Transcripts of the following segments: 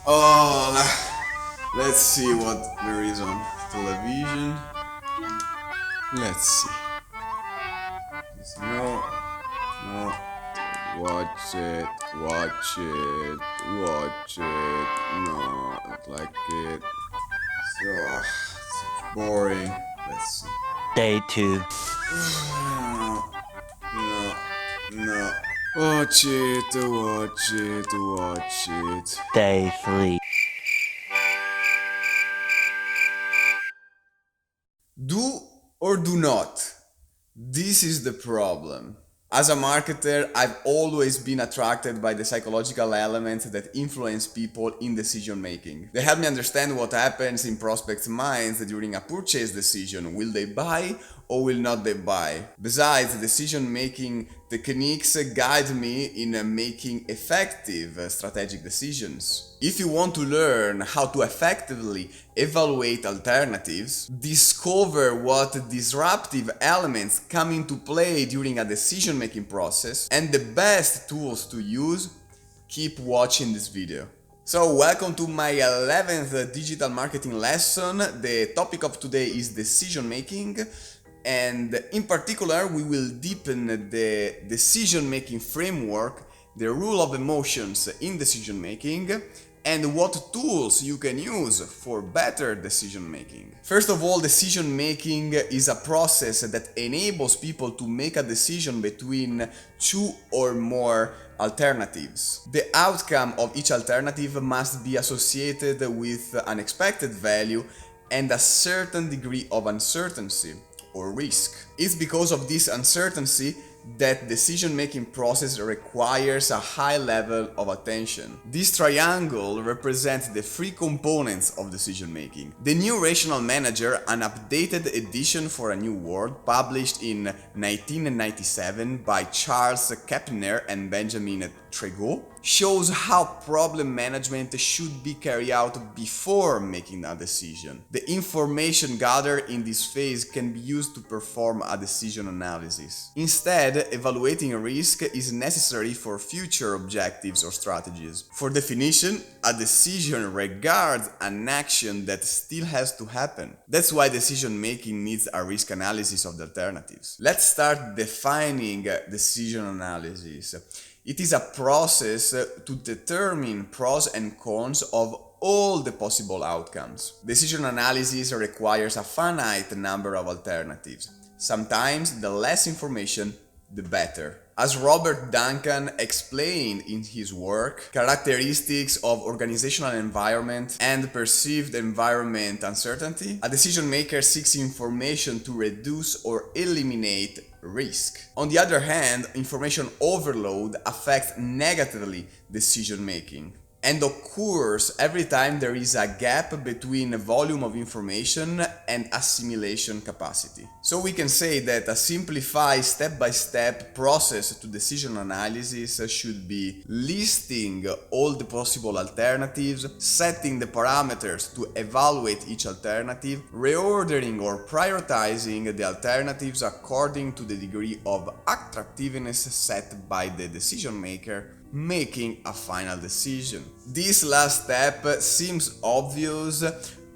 Oh, let's see what there is on television. Let's see. No, no. Watch it, watch it, watch it. No, I don't like it. So, it's boring. Let's see. Day 2. No, no, no. Watch it, watch it, watch it. Day 3. Do or do not? This is the problem. As a marketer, I've always been attracted by the psychological elements that influence people in decision making. They help me understand what happens in prospects' minds during a purchase decision. Will they buy or will not they buy? Besides, decision making techniques guide me in making effective strategic decisions. If you want to learn how to effectively evaluate alternatives, discover what disruptive elements come into play during a decision-making process, and the best tools to use, keep watching this video. So, welcome to my 11th digital marketing lesson. The topic of today is decision making, and in particular, we will deepen the decision making framework, the rule of emotions in decision making, and what tools you can use for better decision making. First of all, decision making is a process that enables people to make a decision between two or more alternatives. The outcome of each alternative must be associated with an expected value and a certain degree of uncertainty or risk. It's because of this uncertainty that decision-making process requires a high level of attention. This triangle represents the three components of decision-making. The New Rational Manager, an updated edition for a new world, published in 1997 by Charles Kapner and Benjamin Tregot, shows how problem management should be carried out before making a decision. The information gathered in this phase can be used to perform a decision analysis. Instead, evaluating risk is necessary for future objectives or strategies. For definition, a decision regards an action that still has to happen. That's why decision making needs a risk analysis of the alternatives. Let's start defining decision analysis. It is a process to determine pros and cons of all the possible outcomes. Decision analysis requires a finite number of alternatives. Sometimes the less information, the better. As Robert Duncan explained in his work, Characteristics of Organizational Environment and Perceived Environment Uncertainty, a decision maker seeks information to reduce or eliminate risk. On the other hand, information overload affects negatively decision making and occurs every time there is a gap between the volume of information and assimilation capacity. So we can say that a simplified step-by-step process to decision analysis should be listing all the possible alternatives, setting the parameters to evaluate each alternative, reordering or prioritizing the alternatives according to the degree of attractiveness set by the decision maker, making a final decision. This last step seems obvious,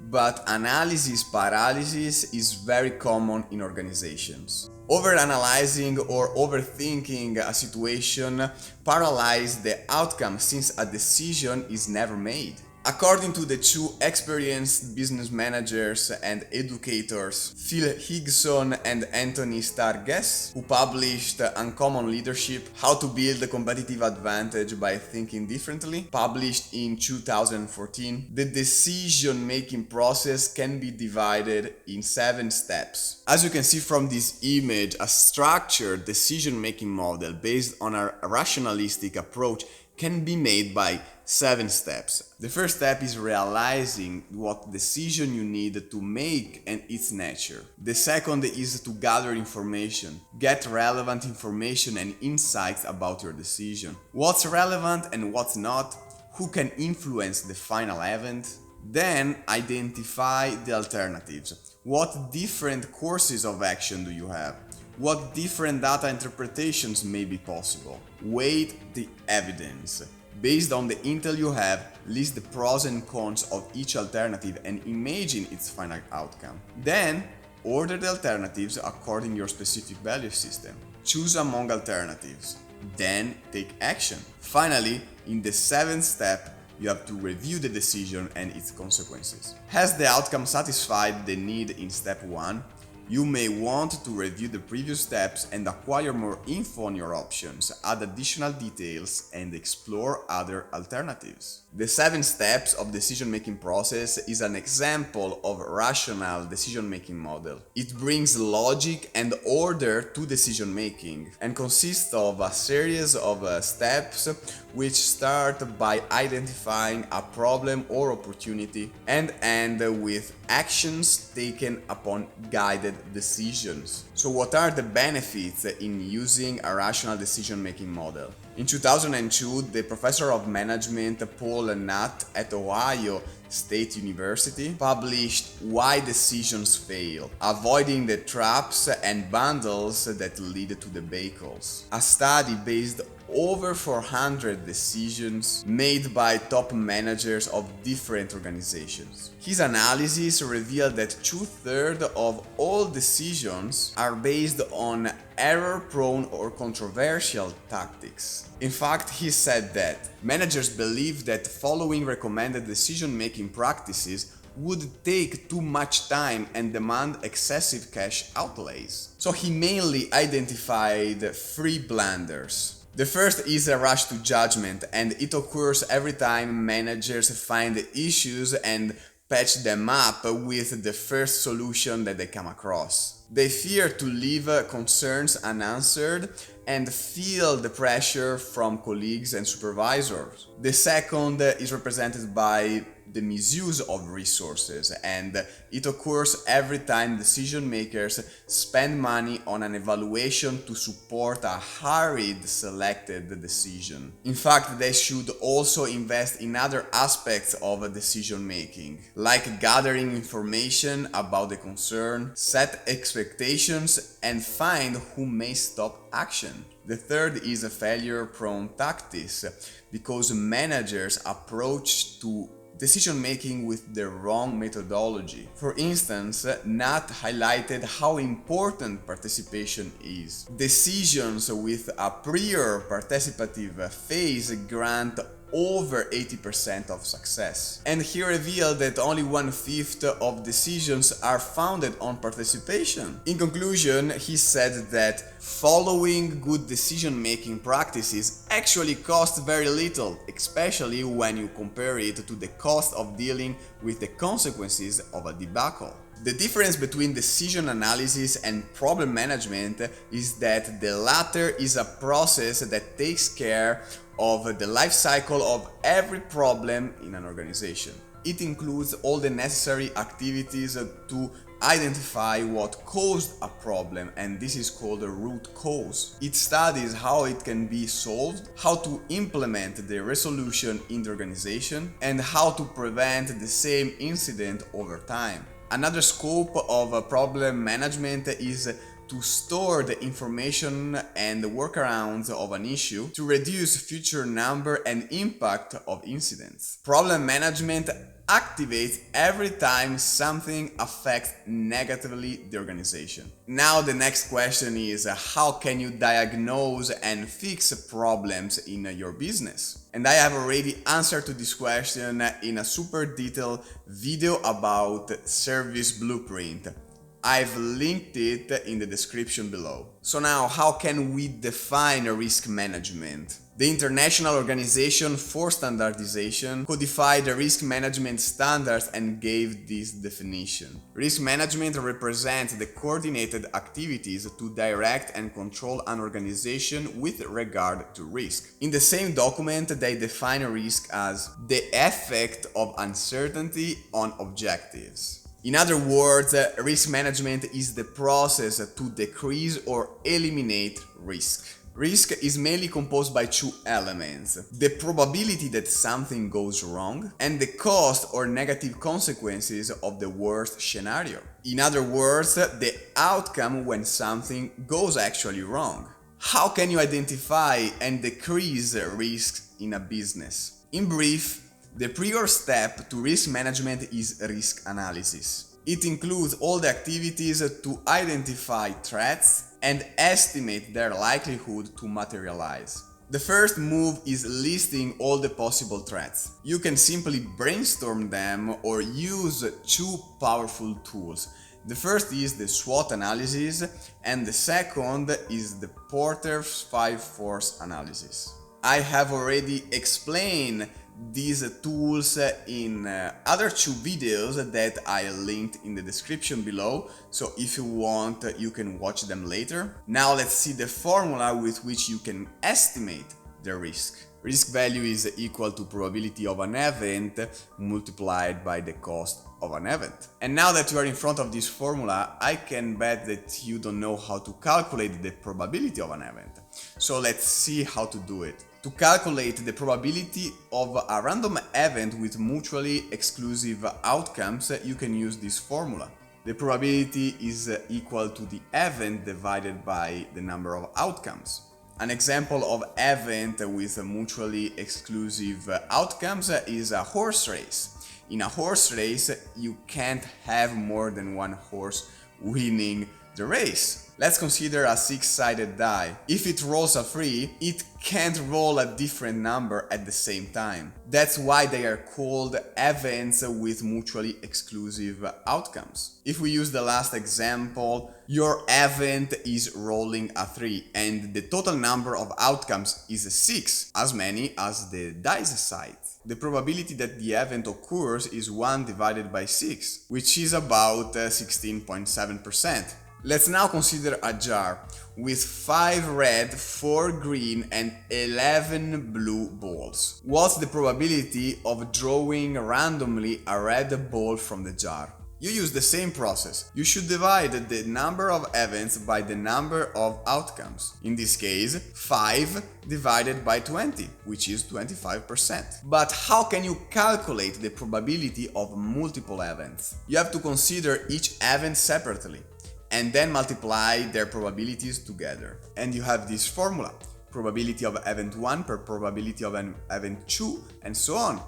but analysis paralysis is very common in organizations. Overanalyzing or overthinking a situation paralyzes the outcome since a decision is never made. According to the two experienced business managers and educators, Phil Higson and Anthony Stargess, who published Uncommon Leadership: How to Build a Competitive Advantage by Thinking Differently, published in 2014, the decision-making process can be divided in 7 steps. As you can see from this image, a structured decision-making model based on a rationalistic approach can be made by 7 steps. The first step is realizing what decision you need to make and its nature. The second is to gather information. Get relevant information and insights about your decision. What's relevant and what's not? Who can influence the final event? Then identify the alternatives. What different courses of action do you have? What different data interpretations may be possible? Weigh the evidence. Based on the intel you have, list the pros and cons of each alternative and imagine its final outcome. Then, order the alternatives according to your specific value system. Choose among alternatives. Then, take action. Finally, in the seventh step, you have to review the decision and its consequences. Has the outcome satisfied the need in step 1? You may want to review the previous steps and acquire more info on your options, add additional details, and explore other alternatives. The 7 steps of decision-making process is an example of rational decision-making model. It brings logic and order to decision-making and consists of a series of steps which start by identifying a problem or opportunity and end with actions taken upon guided decisions. So what are the benefits in using a rational decision-making model? In 2002, the professor of management Paul Nutt at Ohio State University published Why Decisions Fail, Avoiding the Traps and Bundles That Lead to Debacles. A study based over 400 decisions made by top managers of different organizations. His analysis revealed that 2/3 of all decisions are based on error-prone or controversial tactics. In fact, he said that managers believe that following recommended decision-making practices would take too much time and demand excessive cash outlays. So he mainly identified 3 blunders. The first is a rush to judgment, and it occurs every time managers find issues and patch them up with the first solution that they come across. They fear to leave concerns unanswered and feel the pressure from colleagues and supervisors. The second is represented by the misuse of resources, and it occurs every time decision makers spend money on an evaluation to support a hurried selected decision. In fact, they should also invest in other aspects of decision making, like gathering information about the concern, set expectations, and find who may stop action. The third is a failure-prone tactics, because managers approach to decision-making with the wrong methodology. For instance, Nat highlighted how important participation is. Decisions with a prior participative phase grant over 80% of success. And he revealed that only 1/5 of decisions are founded on participation. In conclusion, he said that following good decision-making practices actually costs very little, especially when you compare it to the cost of dealing with the consequences of a debacle. The difference between decision analysis and problem management is that the latter is a process that takes care of the life cycle of every problem in an organization. It includes all the necessary activities to identify what caused a problem, and this is called a root cause. It studies how it can be solved, how to implement the resolution in the organization, and how to prevent the same incident over time. Another scope of problem management is to store the information and the workarounds of an issue to reduce future number and impact of incidents. Problem management activates every time something affects negatively the organization. Now the next question is, how can you diagnose and fix problems in your business? And I have already answered to this question in a super detailed video about service blueprint. I've linked it in the description below. So now, how can we define risk management? The International Organization for Standardization codified the risk management standards and gave this definition. Risk management represents the coordinated activities to direct and control an organization with regard to risk. In the same document, they define risk as the effect of uncertainty on objectives. In other words, risk management is the process to decrease or eliminate risk. Risk is mainly composed by 2 elements: the probability that something goes wrong and the cost or negative consequences of the worst scenario. In other words, the outcome when something goes actually wrong. How can you identify and decrease risks in a business. In brief, the prior step to risk management is risk analysis. It includes all the activities to identify threats and estimate their likelihood to materialize. The first move is listing all the possible threats. You can simply brainstorm them or use two powerful tools. The first is the SWOT analysis and the second is the Porter's 5-force analysis. I have already explained these tools in other two videos that I linked in the description below, so if you want you can watch them later. Now let's see the formula with which you can estimate the risk. Risk value is equal to probability of an event multiplied by the cost of an event. And now that you are in front of this formula, I can bet that you don't know how to calculate the probability of an event. So let's see how to do it. To calculate the probability of a random event with mutually exclusive outcomes, you can use this formula. The probability is equal to the event divided by the number of outcomes. An example of event with mutually exclusive outcomes is a horse race. In a horse race, you can't have more than one horse winning the race. Let's consider a six-sided die. If it rolls a 3, it can't roll a different number at the same time. That's why they are called events with mutually exclusive outcomes. If we use the last example, your event is rolling a 3 and the total number of outcomes is 6, as many as the dice size. The probability that the event occurs is 1 divided by 6, which is about 16.7%. Let's now consider a jar with 5 red, 4 green and 11 blue balls. What's the probability of drawing randomly a red ball from the jar? You use the same process. You should divide the number of events by the number of outcomes. In this case, 5 divided by 20, which is 25%. But how can you calculate the probability of multiple events? You have to consider each event separately and then multiply their probabilities together. And you have this formula, probability of event 1 per probability of an event 2, and so on.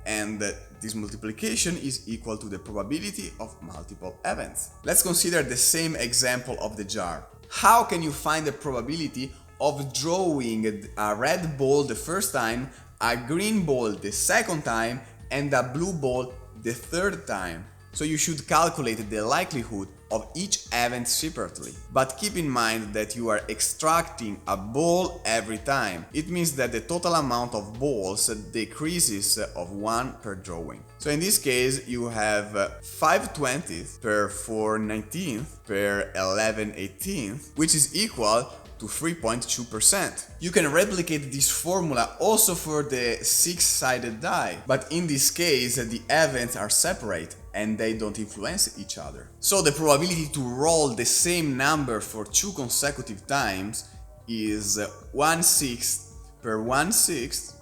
And this multiplication is equal to the probability of multiple events. Let's consider the same example of the jar. How can you find the probability of drawing a red ball the first time, a green ball the second time, and a blue ball the third time? So you should calculate the likelihood of each event separately. But keep in mind that you are extracting a ball every time. It means that the total amount of balls decreases of 1 per drawing. So in this case, you have 5 20th per 4 19th per 11 18th, which is equal to 3.2%. You can replicate this formula also for the six-sided die, but in this case the events are separate and they don't influence each other. So the probability to roll the same number for 2 consecutive times is 1/6 per 1/6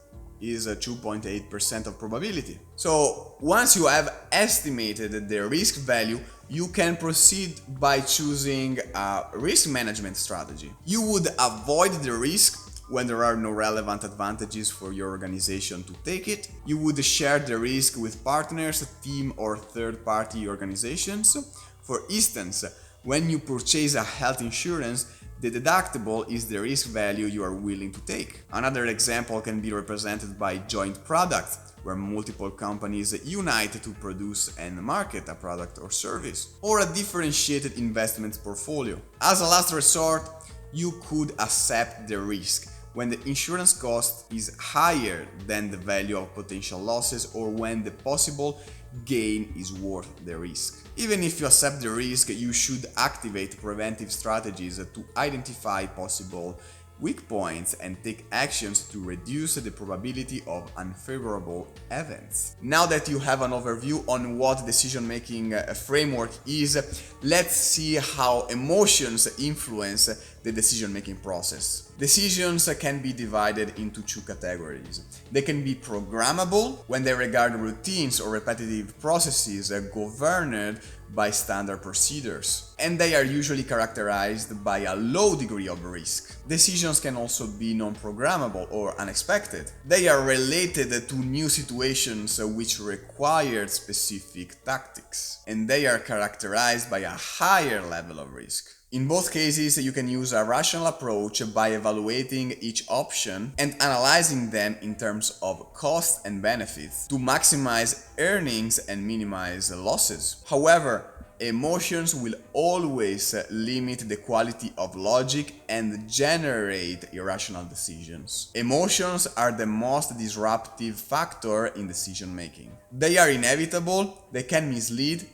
is a 2.8% of probability. So once you have estimated the risk value, you can proceed by choosing a risk management strategy. You would avoid the risk when there are no relevant advantages for your organization to take it. You would share the risk with partners, team or third-party organizations. For instance, when you purchase a health insurance, the deductible is the risk value you are willing to take. Another example can be represented by joint products, where multiple companies unite to produce and market a product or service, or a differentiated investment portfolio. As a last resort, you could accept the risk when the insurance cost is higher than the value of potential losses or when the possible gain is worth the risk. Even if you accept the risk, you should activate preventive strategies to identify possible weak points and take actions to reduce the probability of unfavorable events. Now that you have an overview on what decision-making framework is, let's see how emotions influence the decision-making process. Decisions can be divided into 2 categories. They can be programmable, when they regard routines or repetitive processes governed by standard procedures, and they are usually characterized by a low degree of risk. Decisions can also be non-programmable or unexpected. They are related to new situations which require specific tactics, and they are characterized by a higher level of risk. In both cases, you can use a rational approach by evaluating each option and analyzing them in terms of cost and benefits to maximize earnings and minimize losses. However, emotions will always limit the quality of logic and generate irrational decisions. Emotions are the most disruptive factor in decision making. They are inevitable, they can mislead,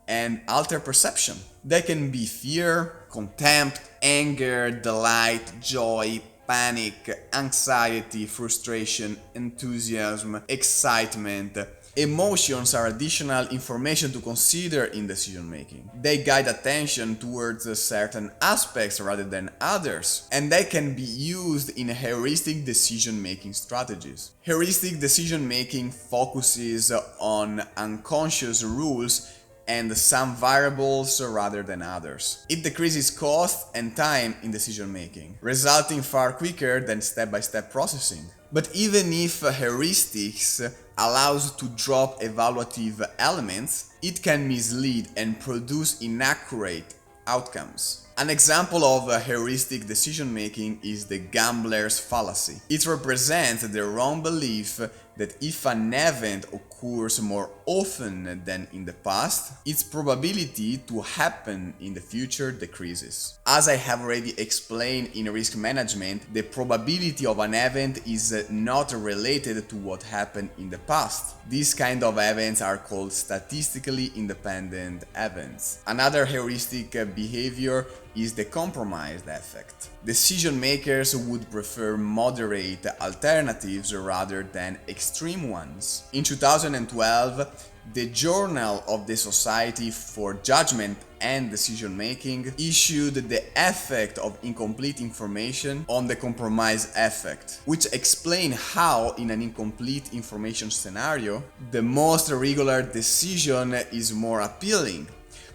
and alter perception. They can be fear, contempt, anger, delight, joy, panic, anxiety, frustration, enthusiasm, excitement. Emotions are additional information to consider in decision making. They guide attention towards certain aspects rather than others, and they can be used in heuristic decision making strategies. Heuristic decision making focuses on unconscious rules and some variables rather than others. It decreases cost and time in decision making, resulting far quicker than step-by-step processing. But even if heuristics allows to drop evaluative elements, it can mislead and produce inaccurate outcomes. An example of a heuristic decision making is the gambler's fallacy. It represents the wrong belief that if an event occurs more often than in the past, its probability to happen in the future decreases. As I have already explained in risk management, the probability of an event is not related to what happened in the past. These kind of events are called statistically independent events. Another heuristic behavior is the compromised effect. Decision makers would prefer moderate alternatives rather than extreme ones. In 2012, the Journal of the Society for Judgment and Decision Making issued the effect of incomplete information on the compromise effect, which explain how in an incomplete information scenario, the most regular decision is more appealing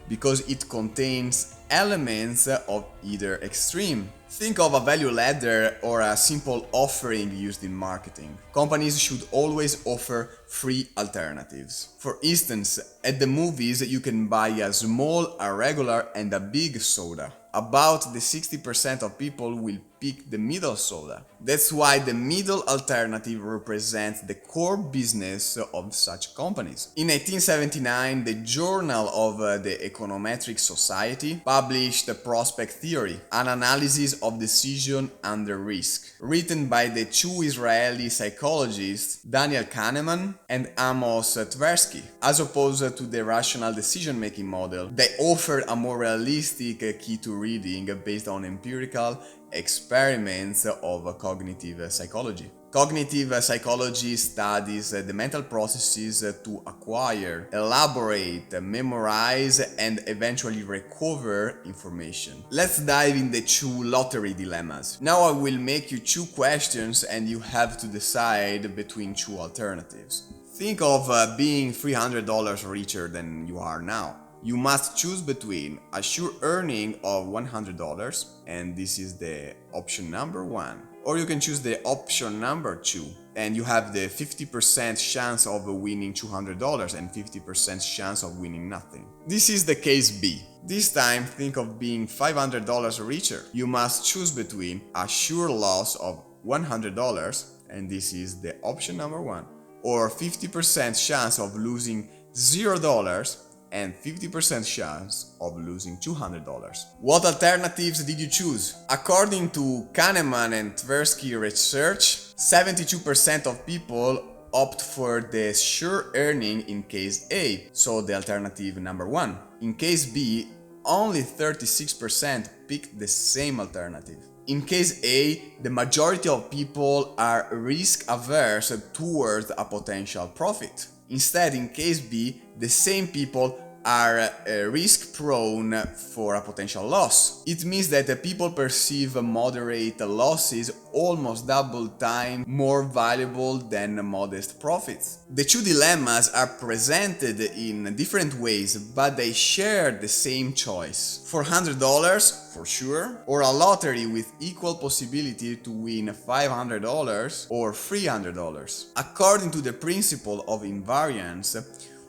because it contains elements of either extreme. Think of a value ladder or a simple offering used in marketing. Companies should always offer free alternatives. For instance, at the movies you can buy a small, a regular and a big soda. About the 60% of people will pick the middle soda. That's why the middle alternative represents the core business of such companies. In 1879, the Journal of the Econometric Society published Prospect Theory, an analysis of decision under risk, written by the two Israeli psychologists Daniel Kahneman and Amos Tversky. As opposed to the rational decision-making model, they offered a more realistic key to reading based on empirical experiments of cognitive psychology. Cognitive psychology studies the mental processes to acquire, elaborate, memorize, and eventually recover information. Let's dive in the two lottery dilemmas. Now I will make you two questions and you have to decide between two alternatives. Think of being $300 richer than you are now. You must choose between a sure earning of $100, and this is the option number 1. Or you can choose the option number 2, and you have the 50% chance of winning $200 and 50% chance of winning nothing. This is the case B. This time, think of being $500 richer. You must choose between a sure loss of $100, and this is the option number 1, or 50% chance of losing $0 and 50% chance of losing $200. What alternatives did you choose? According to Kahneman and Tversky research, 72% of people opt for the sure earning in case A, so the alternative number 1. In case B, only 36% picked the same alternative. In case A, the majority of people are risk averse towards a potential profit. Instead, in case B, the same people are risk prone for a potential loss. It means that people perceive moderate losses almost double time more valuable than modest profits. The two dilemmas are presented in different ways, but they share the same choice. $400 for sure, or a lottery with equal possibility to win $500 or $300. According to the principle of invariance,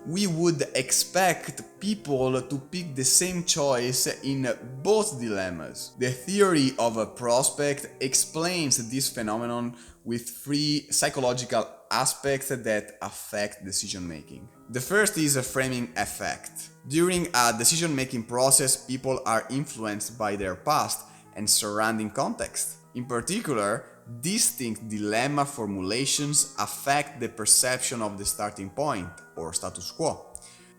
we would expect people to pick the same choice in both dilemmas. The theory of a prospect explains this phenomenon with three psychological aspects that affect decision making. The first is a framing effect. During a decision making process, people are influenced by their past and surrounding context. In particular, distinct dilemma formulations affect the perception of the starting point, or status quo,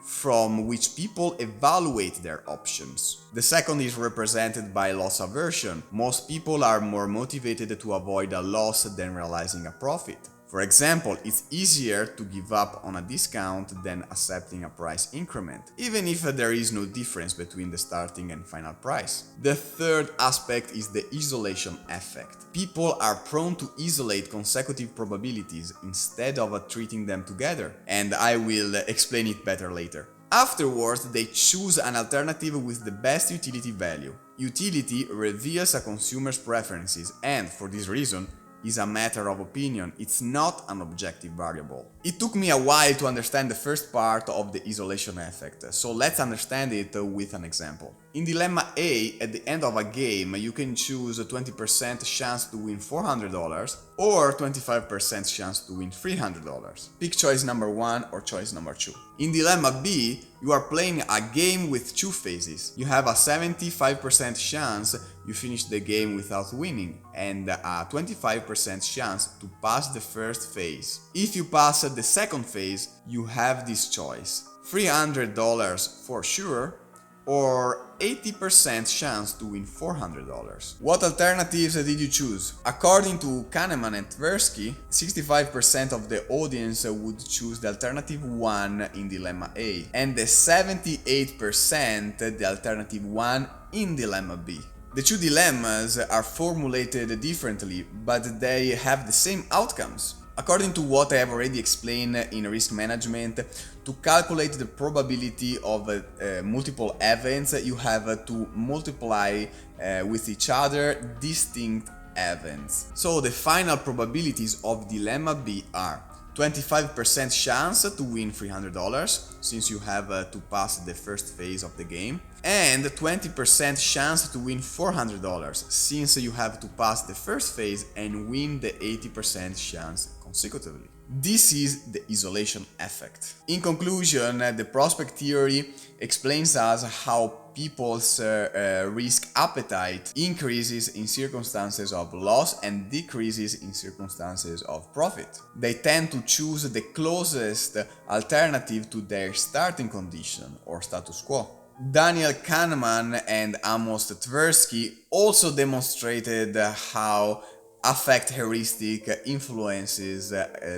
from which people evaluate their options. The second is represented by loss aversion. Most people are more motivated to avoid a loss than realizing a profit. For example, it's easier to give up on a discount than accepting a price increment, even if there is no difference between the starting and final price. The third aspect is the isolation effect. People are prone to isolate consecutive probabilities instead of treating them together, and I will explain it better later. Afterwards, they choose an alternative with the best utility value. Utility reveals a consumer's preferences, and for this reason, is a matter of opinion, it's not an objective variable. It took me a while to understand the first part of the isolation effect, so let's understand it with an example. In dilemma A, at the end of a game, you can choose a 20% chance to win $400 or 25% chance to win $300. Pick choice number 1 or choice number 2. In dilemma B, you are playing a game with two phases. You have a 75% chance you finish the game without winning and a 25% chance to pass the first phase. If you pass the second phase, you have this choice: $300 for sure or 80% chance to win $400. What alternatives did you choose? According to Kahneman and Tversky, 65% of the audience would choose the alternative 1 in dilemma A, and the 78% the alternative 1 in dilemma B. The two dilemmas are formulated differently, but they have the same outcomes. According to what I have already explained in risk management, to calculate the probability of multiple events, you have to multiply with each other distinct events. So the final probabilities of dilemma B are 25% chance to win $300, since you have to pass the first phase of the game, and 20% chance to win $400, since you have to pass the first phase and win the 80% chance consecutively. This is the isolation effect. In conclusion, the prospect theory explains us how people's risk appetite increases in circumstances of loss and decreases in circumstances of profit. They tend to choose the closest alternative to their starting condition or status quo. Daniel Kahneman and Amos Tversky also demonstrated how affect heuristic influences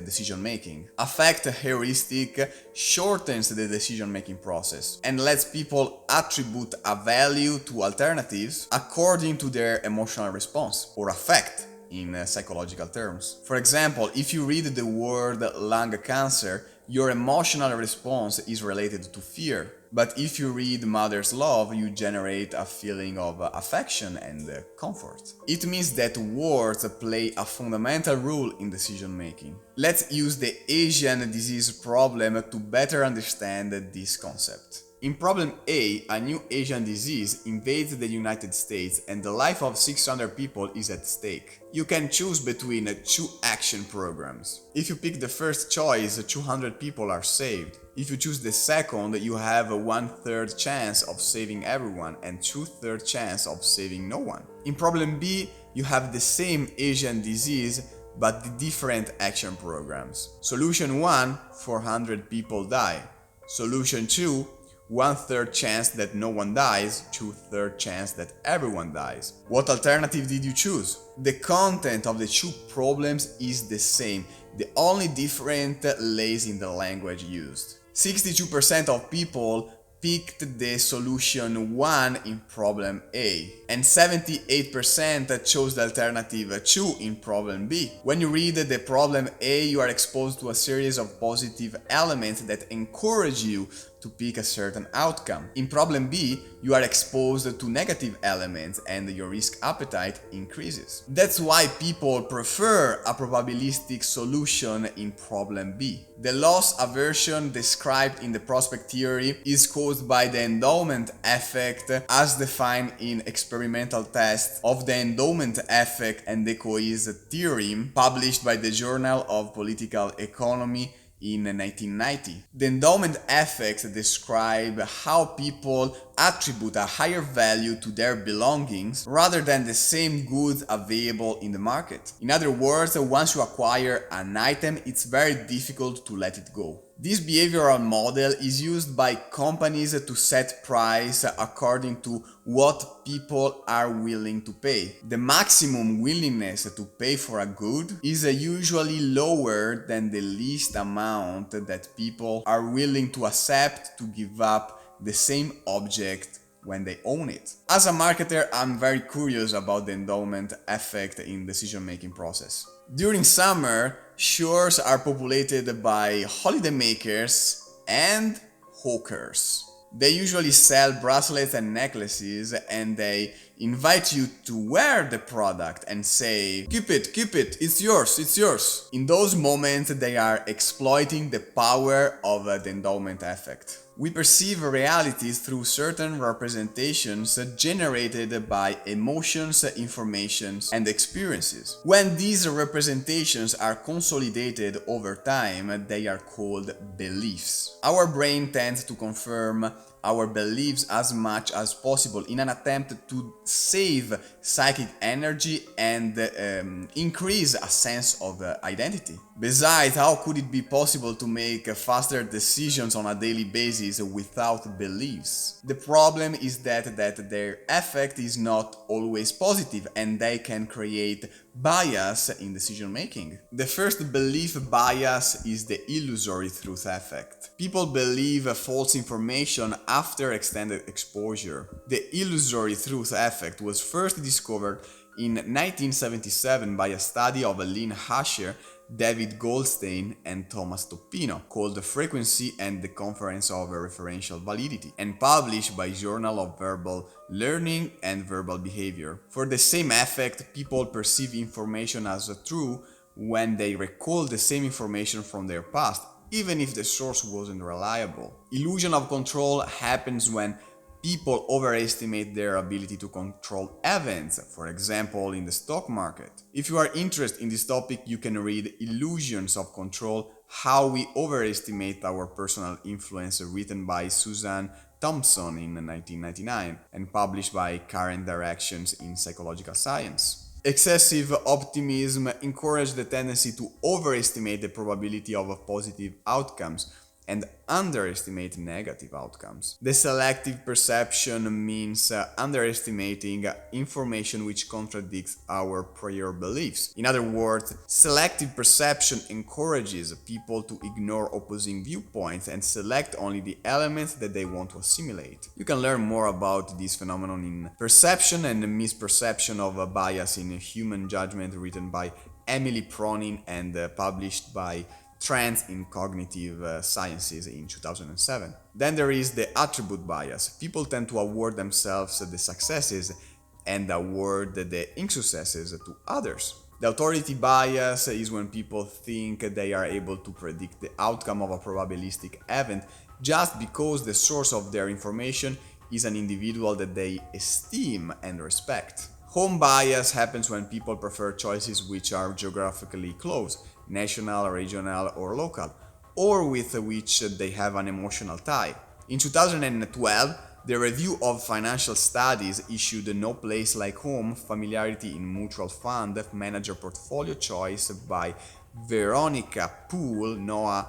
decision making. Affect heuristic shortens the decision making process and lets people attribute a value to alternatives according to their emotional response, or affect in psychological terms. For example, if you read the word lung cancer, your emotional response is related to fear. But if you read mother's love, you generate a feeling of affection and comfort. It means that words play a fundamental role in decision making. Let's use the Asian disease problem to better understand this concept. In problem A, a new Asian disease invades the United States and the life of 600 people is at stake. You can choose between two action programs. If you pick the first choice, 200 people are saved. If you choose the second, you have a 1/3 chance of saving everyone and 2/3 chance of saving no one. In problem B, you have the same Asian disease but the different action programs. Solution 1, 400 people die. Solution 2, 1/3 chance that no one dies, 2/3 chance that everyone dies. What alternative did you choose? The content of the two problems is the same. The only difference lays in the language used. 62% of people picked the solution 1 in problem A, and 78% chose the alternative 2 in problem B. When you read the problem A, you are exposed to a series of positive elements that encourage you to pick a certain outcome. In problem B, you are exposed to negative elements and your risk appetite increases. That's why people prefer a probabilistic solution in problem B. The loss aversion described in the prospect theory is caused by the endowment effect as defined in experimental tests of the endowment effect and the Coase theorem published by the Journal of Political Economy in 1990. The endowment effects describe how people attribute a higher value to their belongings rather than the same goods available in the market. In other words, once you acquire an item, it's very difficult to let it go. This behavioral model is used by companies to set price according to what people are willing to pay. The maximum willingness to pay for a good is usually lower than the least amount that people are willing to accept to give up the same object when they own it. As a marketer, I'm very curious about the endowment effect in decision-making process. During summer, shores are populated by holidaymakers and hawkers. They usually sell bracelets and necklaces, and they invite you to wear the product and say, keep it, it's yours, it's yours. In those moments, they are exploiting the power of the endowment effect. We perceive realities through certain representations generated by emotions, informations, and experiences. When these representations are consolidated over time, they are called beliefs. Our brain tends to confirm our beliefs as much as possible in an attempt to save psychic energy and increase a sense of identity. Besides, how could it be possible to make faster decisions on a daily basis without beliefs? The problem is that their effect is not always positive, and they can create bias in decision making. The first belief bias is the illusory truth effect. People believe false information after extended exposure. The illusory truth effect was first discovered in 1977 by a study of Lynn Hasher, David Goldstein, and Thomas Toppino, called The Frequency and the Conference of Referential Validity, and published by Journal of Verbal Learning and Verbal Behavior. For the same effect, people perceive information as true when they recall the same information from their past, even if the source wasn't reliable. Illusion of control happens when people overestimate their ability to control events, for example in the stock market. If you are interested in this topic, you can read Illusions of Control: How We Overestimate Our Personal Influence, written by Susan Thompson in 1999 and published by Current Directions in Psychological Science. Excessive optimism encourages the tendency to overestimate the probability of positive outcomes and underestimate negative outcomes. The selective perception means underestimating information which contradicts our prior beliefs. In other words, selective perception encourages people to ignore opposing viewpoints and select only the elements that they want to assimilate. You can learn more about this phenomenon in Perception and Misperception of a Bias in Human Judgment, written by Emily Pronin and published by Trends in Cognitive Sciences in 2007. Then there is the attribute bias. People tend to award themselves the successes and award the insuccesses to others. The authority bias is when people think they are able to predict the outcome of a probabilistic event just because the source of their information is an individual that they esteem and respect. Home bias happens when people prefer choices which are geographically close, national, regional, or local, or with which they have an emotional tie. In 2012, the Review of Financial Studies issued No Place Like Home: Familiarity in Mutual Fund Manager Portfolio Choice by Veronica Poole, Noah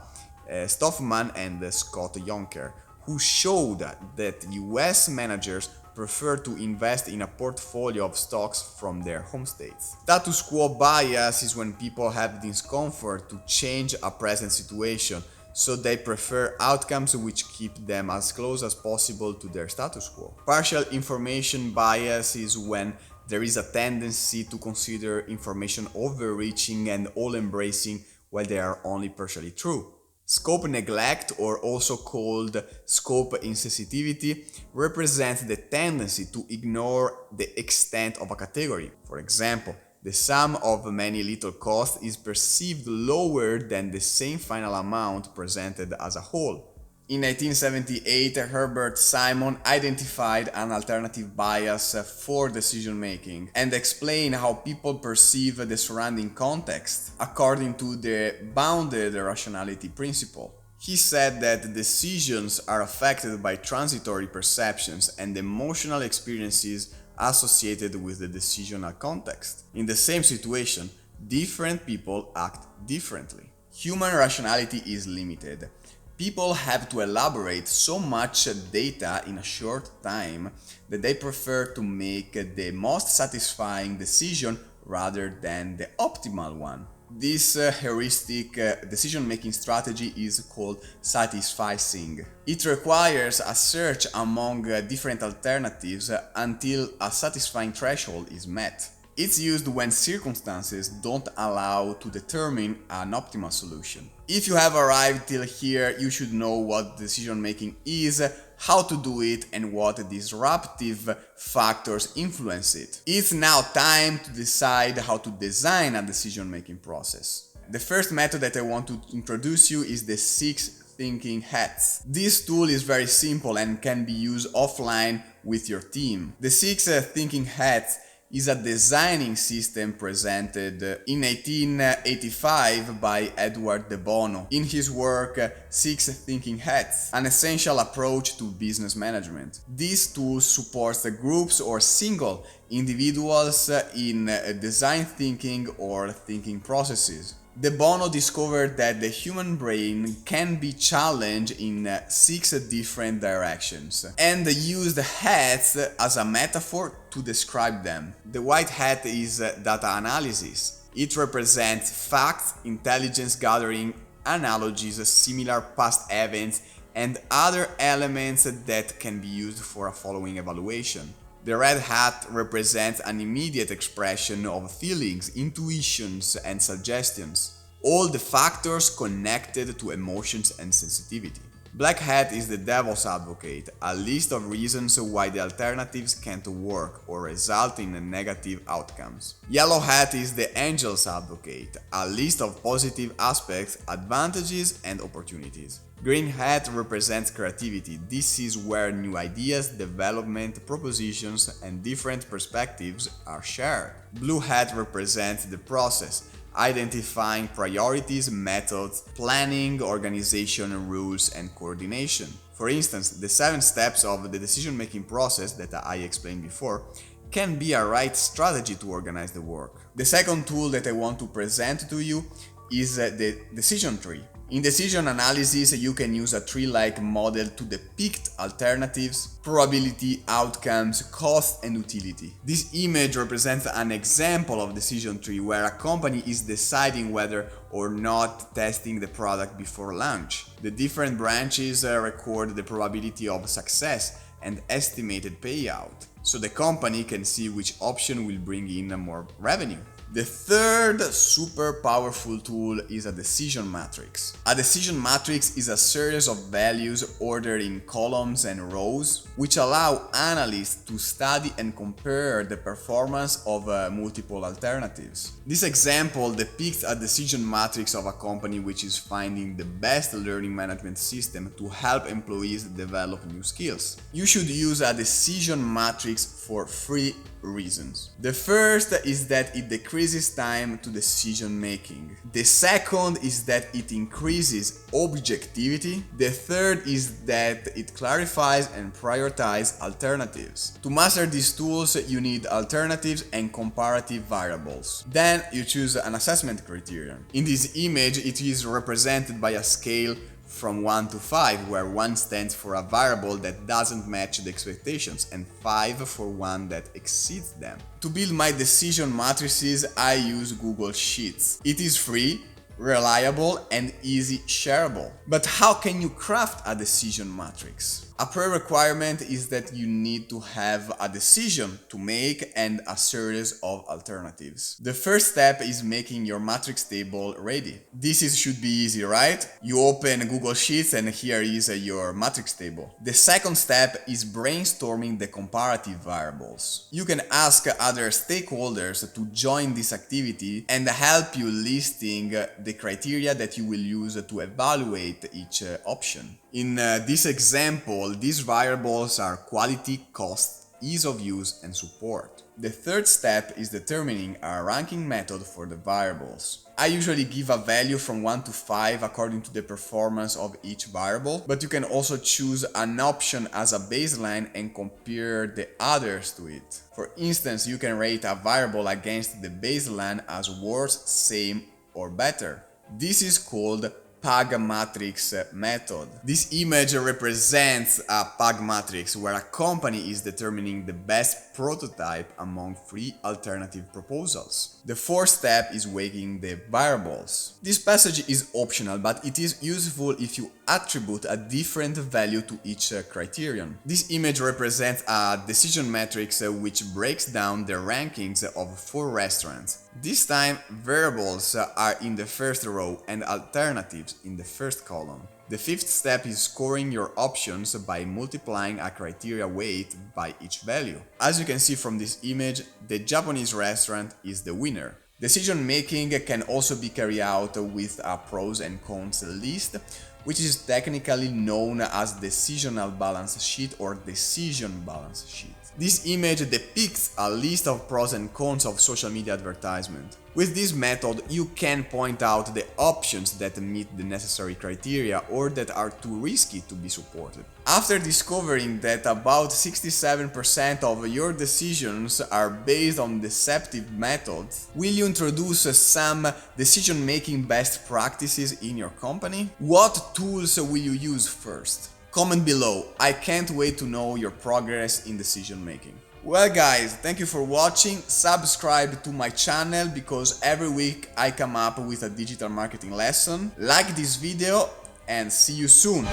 Stoffman, and Scott Yonker, who showed that US managers prefer to invest in a portfolio of stocks from their home states. Status quo bias is when people have discomfort to change a present situation, so they prefer outcomes which keep them as close as possible to their status quo. Partial information bias is when there is a tendency to consider information overreaching and all-embracing while they are only partially true. Scope neglect, or also called scope insensitivity, represents the tendency to ignore the extent of a category. For example, the sum of many little costs is perceived lower than the same final amount presented as a whole. In 1978, Herbert Simon identified an alternative bias for decision making and explained how people perceive the surrounding context according to the bounded rationality principle. He said that decisions are affected by transitory perceptions and emotional experiences associated with the decisional context. In the same situation, different people act differently. Human rationality is limited. People have to elaborate so much data in a short time that they prefer to make the most satisfying decision rather than the optimal one. This heuristic decision-making strategy is called satisficing. It requires a search among different alternatives until a satisfying threshold is met. It's used when circumstances don't allow to determine an optimal solution. If you have arrived till here, you should know what decision making is, how to do it, and what disruptive factors influence it. It's now time to decide how to design a decision making process. The first method that I want to introduce you is the 6 thinking hats. This tool is very simple and can be used offline with your team. The 6 thinking hats is a designing system presented in 1885 by Edward de Bono in his work 6 Thinking Hats, an essential approach to business management. This tool supports the groups or single individuals in design thinking or thinking processes. De Bono discovered that the human brain can be challenged in 6 different directions and used hats as a metaphor to describe them. The white hat is data analysis. It represents facts, intelligence gathering, analogies, similar past events, and other elements that can be used for a following evaluation. The red hat represents an immediate expression of feelings, intuitions, and suggestions, all the factors connected to emotions and sensitivity. Black hat is the devil's advocate, a list of reasons why the alternatives can't work or result in negative outcomes. Yellow hat is the angel's advocate, a list of positive aspects, advantages, and opportunities. Green hat represents creativity. This is where new ideas, development, propositions, and different perspectives are shared. Blue hat represents the process, identifying priorities, methods, planning, organization, rules, and coordination. For instance, the 7 steps of the decision-making process that I explained before can be a right strategy to organize the work. The second tool that I want to present to you is the decision tree. In decision analysis, you can use a tree-like model to depict alternatives, probability, outcomes, cost, and utility. This image represents an example of decision tree where a company is deciding whether or not testing the product before launch. The different branches record the probability of success and estimated payout, so the company can see which option will bring in more revenue. The third super powerful tool is a decision matrix. A decision matrix is a series of values ordered in columns and rows, which allow analysts to study and compare the performance of multiple alternatives. This example depicts a decision matrix of a company which is finding the best learning management system to help employees develop new skills. You should use a decision matrix for 3 reasons. The first is that it decreases time to decision making. The second is that it increases objectivity. The third is that it clarifies and prioritizes alternatives. To master these tools, you need alternatives and comparative variables. Then you choose an assessment criterion. In this image, it is represented by a scale from 1 to 5, where 1 stands for a variable that doesn't match the expectations and 5 for one that exceeds them. To build my decision matrices, I use Google Sheets. It is free reliable, and easy shareable. But how can you craft a decision matrix? A pre-requirement is that you need to have a decision to make and a series of alternatives. The first step is making your matrix table ready. Should be easy, right? You open Google Sheets and here is your matrix table. The second step is brainstorming the comparative variables. You can ask other stakeholders to join this activity and help you listing the criteria that you will use to evaluate each option. In this example, these variables are quality, cost, ease of use, and support. The third step is determining a ranking method for the variables. I usually give a value from 1 to 5 according to the performance of each variable, but you can also choose an option as a baseline and compare the others to it. For instance, you can rate a variable against the baseline as worse, same, or better. This is called PAG matrix method. This image represents a PAG matrix where a company is determining the best prototype among 3 alternative proposals. The fourth step is weighing the variables. This passage is optional, but it is useful if you attribute a different value to each criterion. This image represents a decision matrix which breaks down the rankings of 4 restaurants. This time, variables are in the first row and alternatives in the first column. The fifth step is scoring your options by multiplying a criteria weight by each value. As you can see from this image, the Japanese restaurant is the winner. Decision making can also be carried out with a pros and cons list, which is technically known as decisional balance sheet or decision balance sheet. This image depicts a list of pros and cons of social media advertisement. With this method, you can point out the options that meet the necessary criteria or that are too risky to be supported. After discovering that about 67% of your decisions are based on deceptive methods, will you introduce some decision-making best practices in your company? What tools will you use first? Comment below. I can't wait to know your progress in decision making. Well guys, thank you for watching. Subscribe to my channel because every week I come up with a digital marketing lesson. Like this video and see you soon.